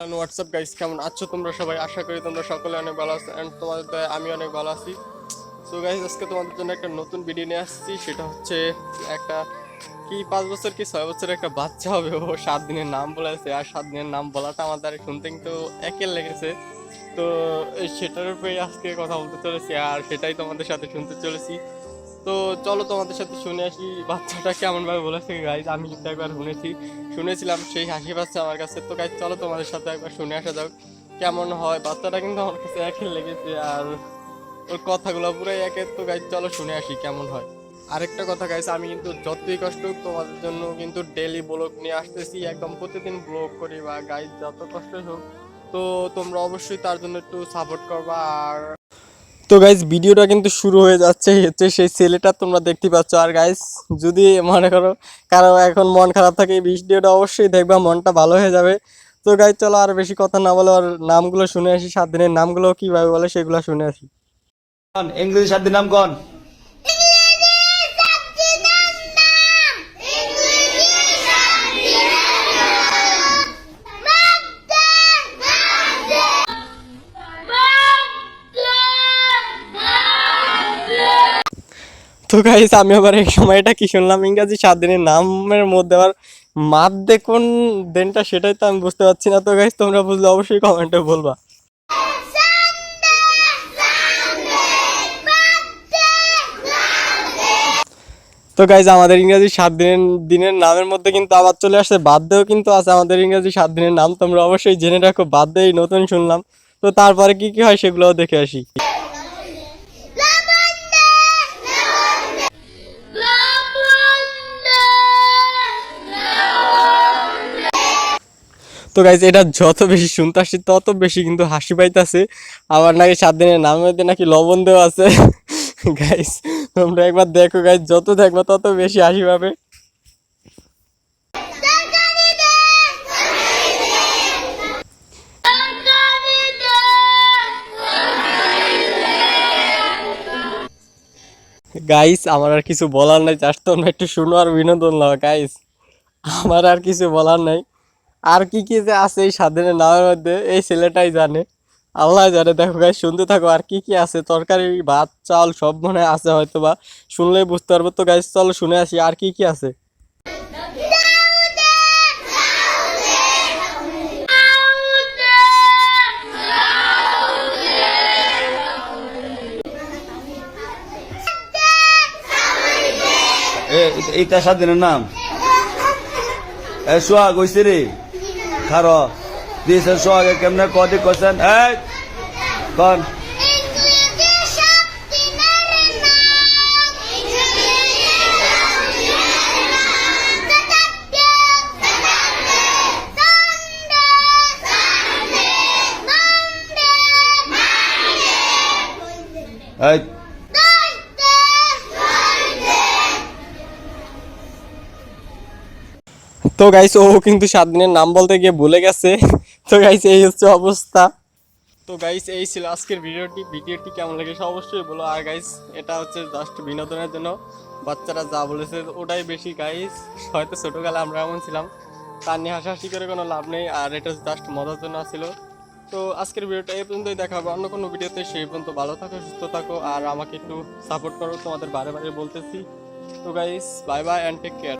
WhatsApp guys, কেমন আছো তোমরা সবাই? আশা করি তোমরা সকলে অনেক ভালো আছো এন্ড তোমাদের দয়ায় আমি অনেক ভালো আছি। সো গাইস, আজকে তোমাদের জন্য একটা নতুন ভিডিও নিয়ে আসছি। সেটা হচ্ছে একটা 5 বছর কি 6 বছরের একটা বাচ্চা হবে, ও 7 দিনের নাম বলেছে। আর 7 দিনের নাম বলাটা আমার দ্বারা শুনতে কিন্তু একের লেগেছে। তো সেটার উপরে আজকে কথা বলতে চলেছি আর সেটাই তোমাদের সাথে শুনতে চলেছি। তো চলো তোমাদের সাথে শুনে আসি বাচ্চাটা কেমন ভাবে বলেছে। গাইজ আমি কিন্তু একবার শুনেছিলাম, সেই হাসি পাচ্ছে আমার কাছে। তো গাইজ চলো তোমাদের সাথে একবার শুনে আসা যাক কেমন হয়। বাচ্চাটা কিন্তু আমার কাছে একের লেগেছে আর ওর কথাগুলো পুরাই একের। তো গাইজ চলো শুনে আসি কেমন হয়। আরেকটা কথা গাইজ, আমি কিন্তু যতই কষ্ট হোক তোমাদের জন্য কিন্তু ডেইলি ব্লগ নিয়ে আসতেছি, একদম প্রতিদিন ব্লগ করি। বা গাইজ যত কষ্টই হোক, তো তোমরা অবশ্যই তার জন্য একটু সাপোর্ট করবা। আর তো গাইজ ভিডিওটা কিন্তু শুরু হয়ে যাচ্ছে, হচ্ছে সেই ছেলেটা তোমরা দেখতে পাচ্ছ। আর গাইজ যদি মনে করো কারো এখন মন খারাপ থাকে, এই ভিডিওটা অবশ্যই দেখবা, মনটা ভালো হয়ে যাবে। তো গাইজ চলো আর বেশি কথা না বলে ওর নামগুলো শুনে আসি, 7 দিনের নামগুলো কিভাবে বলে সেগুলো শুনে আসি। ইংরেজি শব্দের নাম কোন? তো গাইজ আমি আবার এই সময়টা কি শুনলাম, ইংরাজি 7 দিনের নামের মধ্যে আবার মাধ্যে কোন দিনটা সেটাই তো আমি বুঝতে পারছি না। তো গাইজ তোমরা বুঝলে অবশ্যই কমেন্টে বলবা। তো গাইজ আমাদের ইংরাজি 7 দিনের নামের মধ্যে কিন্তু আবার চলে আসছে বার্থডেও কিন্তু আছে আমাদের ইংরাজি 7 দিনের নাম। তোমরা অবশ্যই জেনে রাখো, বার্থডে নতুন শুনলাম। তো তারপরে কি কি হয় সেগুলোও দেখে আসি। তো গাইজ এটা যত বেশি শুনতে আসছি তত বেশি কিন্তু হাসি পাইতেছে। আবার নাকি 7 দিনের নামের মধ্যে নাকি লবণ দেওয়া আছে। গাইজ তোমরা একবার দেখো গাইজ, যত দেখবা তত বেশি হাসি পাবে। গাইস আমার আর কিছু বলার নাই, জাস্ট তোমরা একটু শুনো আর বিনোদন নাও গাইস। আমার আর কিছু বলার নাই। আর কি কি যে আছে এই 7 দিনের নামের মধ্যে এই ছেলেটাই জানে, আল্লাহ জানে। দেখো গাইস শুনতে থাকো আর কি কি আছে, তরকারি ভাত চাল সব মনে হয় আছে, হয়তো বা শুনলেই বুঝতে পারবো। তো গাইস চলো শুনে আসি আর কি কি আছে। এইটা সাত দিনের নাম। সোহাগ হইছে রে, খারো দিয়েছে সোহাগে কেমনে কদি করছেন কন? এই তো গাইস ও কিন্তু 7 দিনের নাম বলতে গিয়ে ভুলে গেছে। তো গাইস এই হচ্ছে অবস্থা। তো গাইস এই ছিল আজকের ভিডিওটি কেমন লেগেছে অবশ্যই বলো। আর গাইস এটা হচ্ছে জাস্ট বিনোদনের জন্য, বাচ্চারা যা বলেছে ওটাই বেশি গাইস। হয়তো ছোটবেলায় আমরা এমন ছিলাম, তার নিয়ে হাসাহাসি করে কোনো লাভ নেই। আর এটা জাস্ট মজার জন্য ছিল। তো আজকের ভিডিওটা এই পর্যন্তই, দেখা হবে অন্য কোনো ভিডিওতে। সেই পর্যন্ত ভালো থাকো, সুস্থ থাকো আর আমাকে একটু সাপোর্ট করো, তোমাদের বারে বারে বলতেছি। তো guys bye bye and take care.